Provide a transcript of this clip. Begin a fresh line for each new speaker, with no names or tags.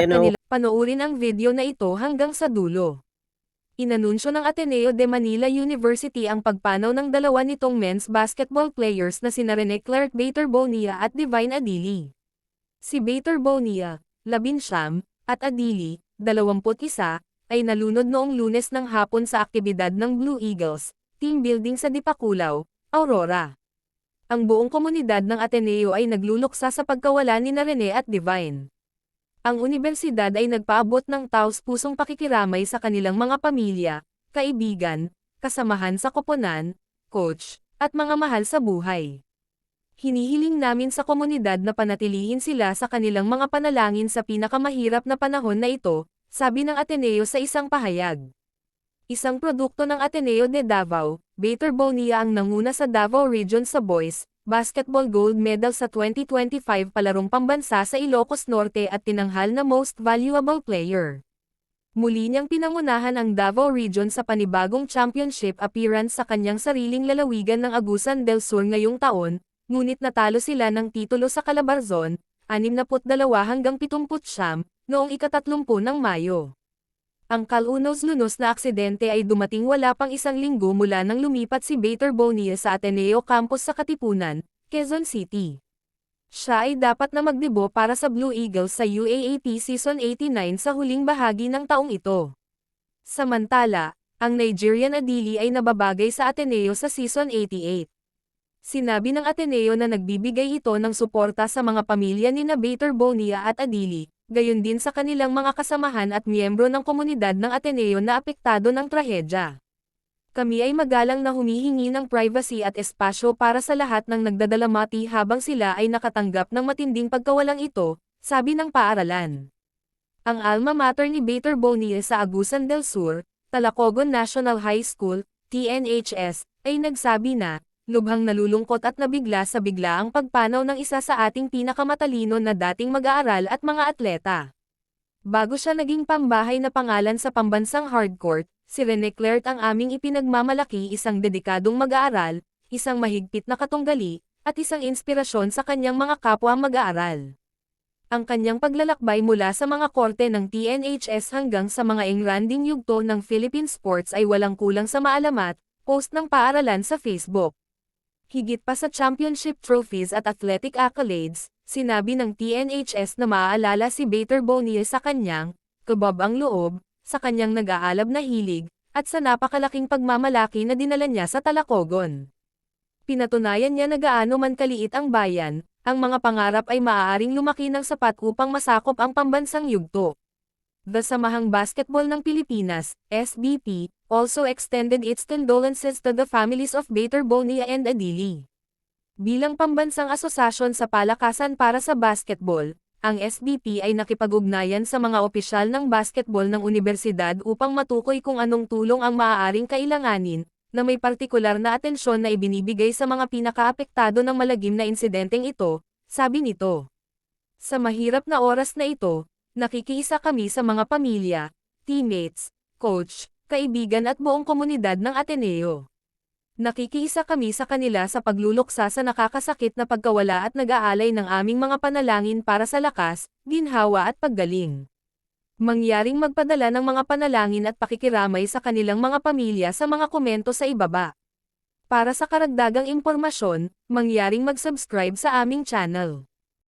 Ano?
Panoorin ang video na ito hanggang sa dulo. Inanunsyo ng Ateneo de Manila University ang pagpanaw ng dalawa nitong men's basketball players na sina Rene Clark Bator Bonilla at Divine Adili. Si Bator Bonilla, 19, at Adili, 21, ay nalunod noong Lunes ng hapon sa aktibidad ng Blue Eagles, team building sa Dipakulaw, Aurora. Ang buong komunidad ng Ateneo ay nagluluksa sa pagkawala ni Rene at Divine. Ang universidad ay nagpaabot ng taos-pusong pakikiramay sa kanilang mga pamilya, kaibigan, kasamahan sa koponan, coach, at mga mahal sa buhay. Hinihiling namin sa komunidad na panatilihin sila sa kanilang mga panalangin sa pinakamahirap na panahon na ito, sabi ng Ateneo sa isang pahayag. Isang produkto ng Ateneo de Davao, Bator Bonilla ang nanguna sa Davao Region sa boys basketball gold medal sa 2025 palarong pambansa sa Ilocos Norte at tinanghal na Most Valuable Player. Muli niyang pinangunahan ang Davao Region sa panibagong championship appearance sa kanyang sariling lalawigan ng Agusan del Sur ngayong taon, ngunit natalo sila ng titulo sa Calabarzon, 62-79, noong ika-30 ng Mayo. Ang kalunos-lunos na aksidente ay dumating wala pang isang linggo mula nang lumipat si Bator Bonilla sa Ateneo Campus sa Katipunan, Quezon City. Siya ay dapat na magdebo para sa Blue Eagles sa UAAP Season 89 sa huling bahagi ng taong ito. Samantala, ang Nigerian Adili ay nababagay sa Ateneo sa Season 88. Sinabi ng Ateneo na nagbibigay ito ng suporta sa mga pamilya ni Bator Bonilla at Adili, gayon din sa kanilang mga kasamahan at miyembro ng komunidad ng Ateneo na apektado ng trahedya. Kami ay magalang na humihingi ng privacy at espasyo para sa lahat ng nagdadalamati habang sila ay nakatanggap ng matinding pagkawalang ito, sabi ng paaralan. Ang alma mater ni Bator Bonilla sa Agusan del Sur, Talacogon National High School, TNHS, ay nagsabi na, lubhang nalulungkot at nabigla sa biglaang pagpanaw ng isa sa ating pinakamatalino na dating mag-aaral at mga atleta. Bago siya naging pambahay na pangalan sa pambansang hardcourt, si Rene Clark ang aming ipinagmamalaki, isang dedikadong mag-aaral, isang mahigpit na katunggali, at isang inspirasyon sa kanyang mga kapwa mag-aaral. Ang kanyang paglalakbay mula sa mga korte ng TNHS hanggang sa mga engranding yugto ng Philippine sports ay walang kulang sa maalamat, post ng paaralan sa Facebook. Higit pa sa championship trophies at athletic accolades, sinabi ng TNHS na maaalala si Bator Bonilla sa kanyang kabab ang loob, sa kanyang nag-aalab na hilig, at sa napakalaking pagmamalaki na dinala niya sa Talacogon. Pinatunayan niya na gaano man kaliit ang bayan, ang mga pangarap ay maaaring lumaki ng sapat upang masakop ang pambansang yugto. The Samahang Basketball ng Pilipinas, SBP, also extended its condolences to the families of Bator Bonilla and Adili. Bilang pambansang asosasyon sa palakasan para sa basketball, ang SBP ay nakipag-ugnayan sa mga opisyal ng basketball ng universidad upang matukoy kung anong tulong ang maaaring kailanganin, na may partikular na atensyon na ibinibigay sa mga pinakaapektado ng malagim na insidenteng ito, sabi nito. Sa mahirap na oras na ito, nakikiisa kami sa mga pamilya, teammates, coach, kaibigan at buong komunidad ng Ateneo. Nakikiisa kami sa kanila sa pagluluksa sa nakakasakit na pagkawala at nag-aalay ng aming mga panalangin para sa lakas, ginhawa at paggaling. Mangyaring magpadala ng mga panalangin at pakikiramay sa kanilang mga pamilya sa mga komento sa ibaba. Para sa karagdagang impormasyon, mangyaring mag-subscribe sa aming channel.